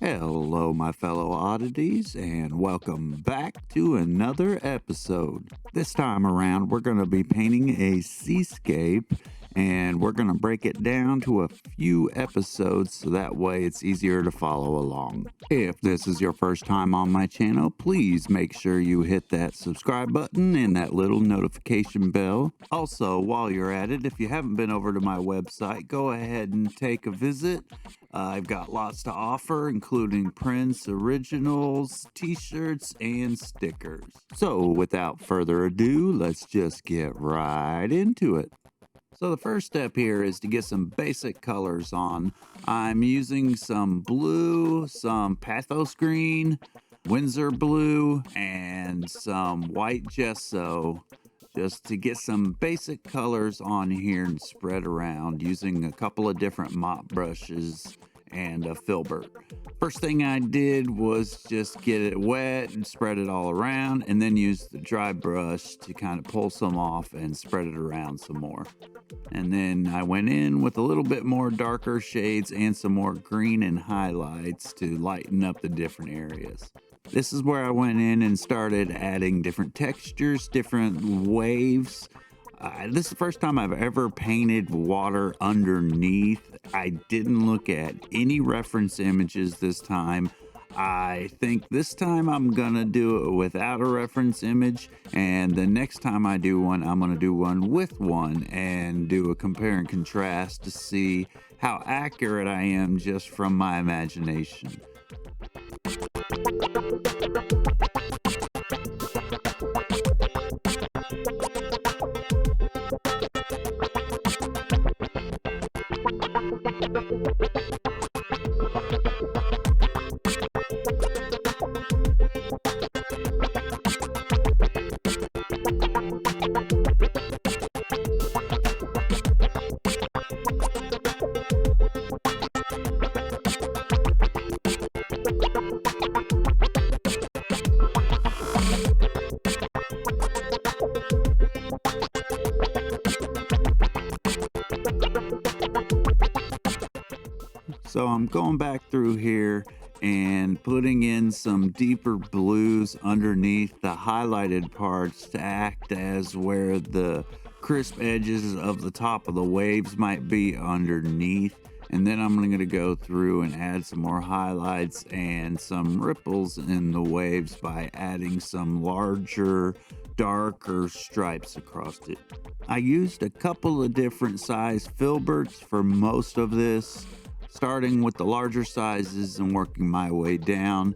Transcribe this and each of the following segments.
Hello, my fellow oddities, and welcome back to another episode. This time around, we're going to be painting a seascape, and we're going to break it down to a few episodes so that way it's easier to follow along. If this is your first time on my channel, please make sure you hit that subscribe button and that little notification bell. Also, while you're at it, if you haven't been over to my website, go ahead and take a visit. I've got lots to offer, including prints, originals, t-shirts, and stickers. So without further ado, let's just get right into it. So the first step here is to get some basic colors on. I'm using some blue, some pathos green, Windsor blue, and some white gesso, just to get some basic colors on here and spread around using a couple of different mop brushes and a filbert. First thing I did was just get it wet and spread it all around, and then use the dry brush to kind of pull some off and spread it around some more. And then I went in with a little bit more darker shades and some more green and highlights to lighten up the different areas. This is where I went in and started adding different textures, different waves. This is the first time I've ever painted water underneath. I didn't look at any reference images this time. I think this time I'm gonna do it without a reference image, and the next time I do one, I'm gonna do one with one and do a compare and contrast to see how accurate I am just from my imagination. So I'm going back through here and putting in some deeper blues underneath the highlighted parts to act as where the crisp edges of the top of the waves might be underneath. And then I'm going to go through and add some more highlights and some ripples in the waves by adding some larger, darker stripes across it. I used a couple of different size filberts for most of this, starting with the larger sizes and working my way down.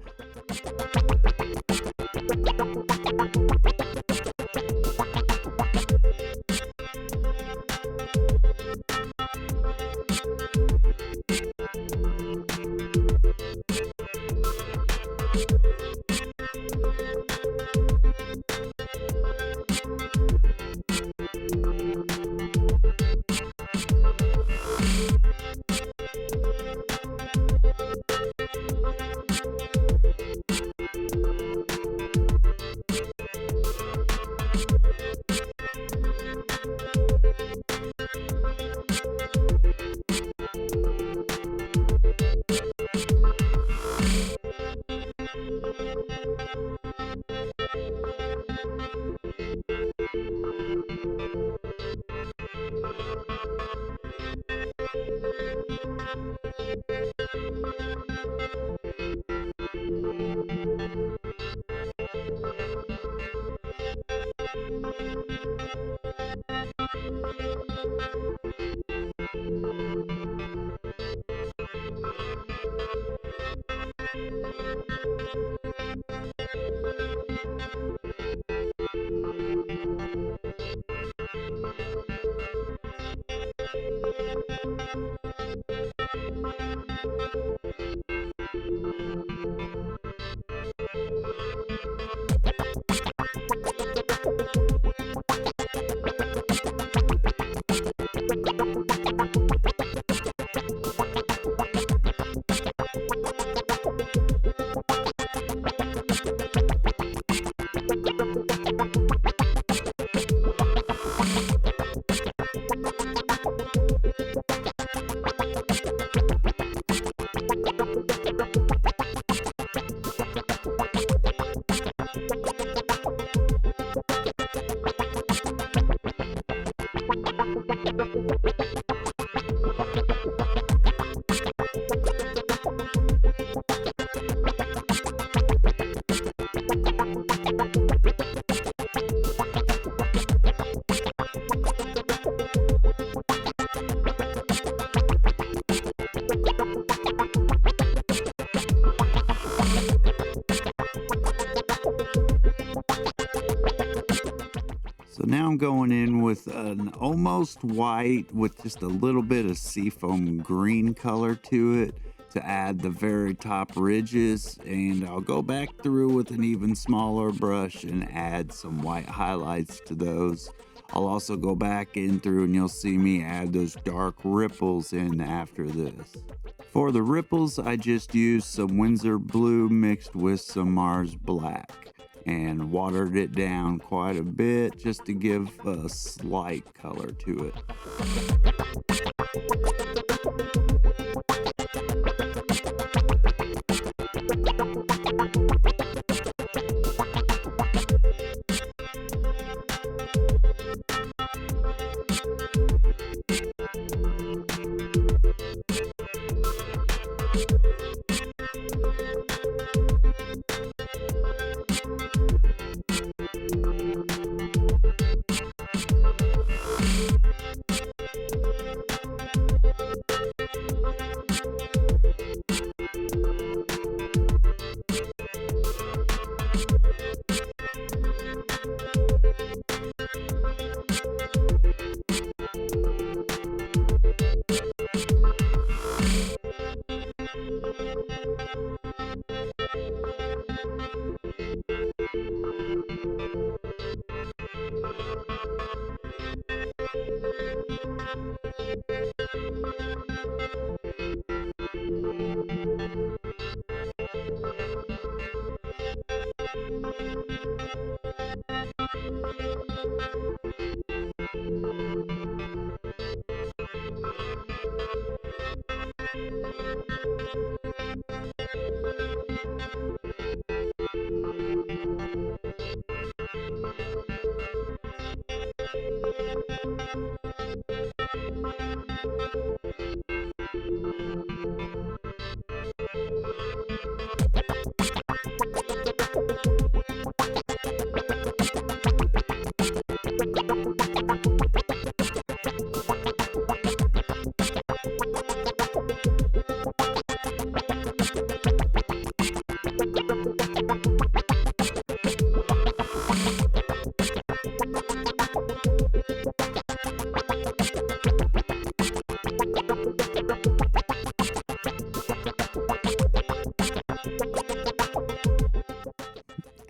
So now I'm going in with an almost white with just a little bit of seafoam green color to it to add the very top ridges, and I'll go back through with an even smaller brush and add some white highlights to those. I'll also go back in through and you'll see me add those dark ripples in after this. For the ripples, I just used some Windsor blue mixed with some Mars black and watered it down quite a bit just to give a slight color to it.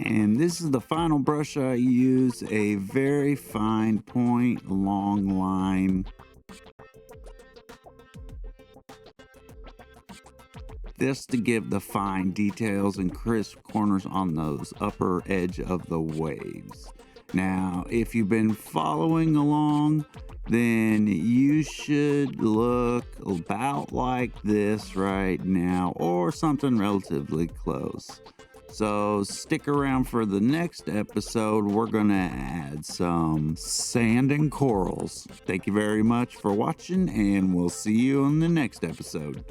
And this is the final brush I use, a very fine point, long line. This to give the fine details and crisp corners on those upper edge of the waves. Now, if you've been following along, then you should look about like this right now, or something relatively close. So stick around for the next episode. We're gonna add some sand and corals. Thank you very much for watching, and we'll see you in the next episode.